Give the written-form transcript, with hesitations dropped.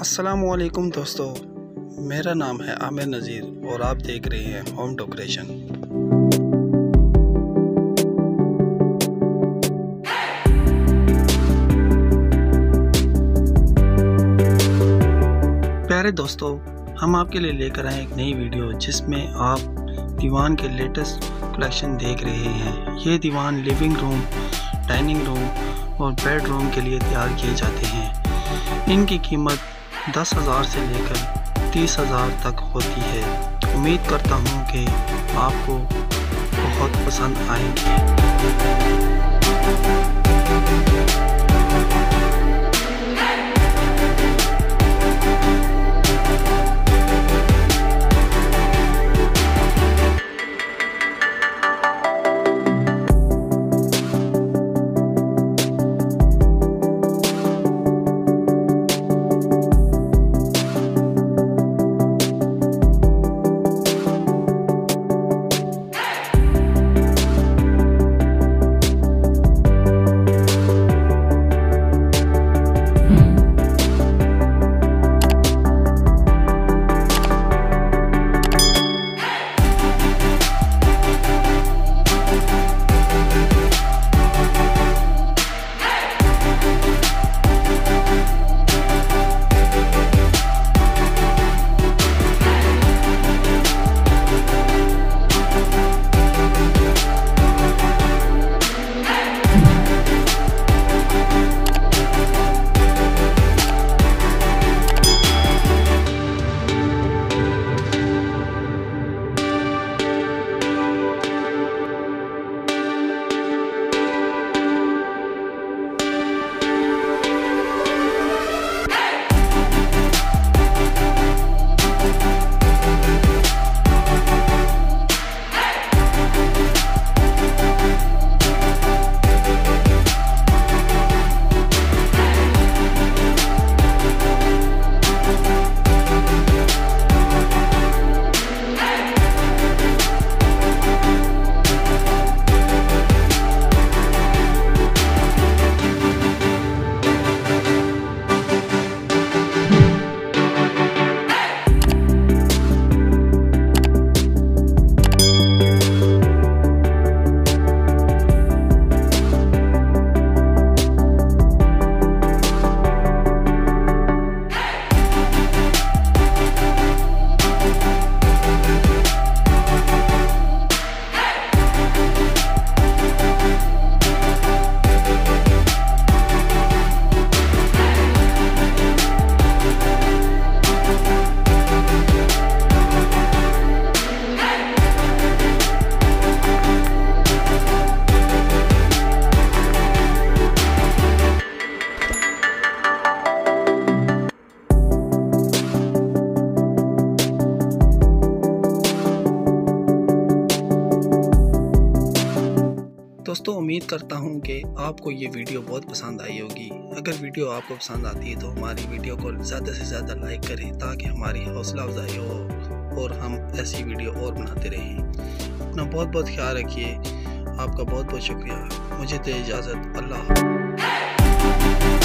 अस्सलामुअलैकुम दोस्तों, मेरा नाम है आमिर नज़ीर और आप देख रहे हैं होम डेकोरेशन। प्यारे दोस्तों, हम आपके लिए लेकर आए एक नई वीडियो जिसमें आप दीवान के लेटेस्ट कलेक्शन देख रहे हैं। ये दीवान लिविंग रूम, डाइनिंग रूम और बेडरूम के लिए तैयार किए जाते हैं। इनकी कीमत 10,000 से लेकर 30,000 तक होती है। उम्मीद करता हूँ कि आपको बहुत पसंद आएंगे। दोस्तों, उम्मीद करता हूं कि आपको ये वीडियो बहुत पसंद आई होगी। अगर वीडियो आपको पसंद आती है तो हमारी वीडियो को ज़्यादा से ज़्यादा लाइक करें ताकि हमारी हौसला अफजाई हो और हम ऐसी वीडियो और बनाते रहें। अपना बहुत बहुत ख्याल रखिए। आपका बहुत बहुत शुक्रिया। मुझे दे इजाज़त। अल्लाह।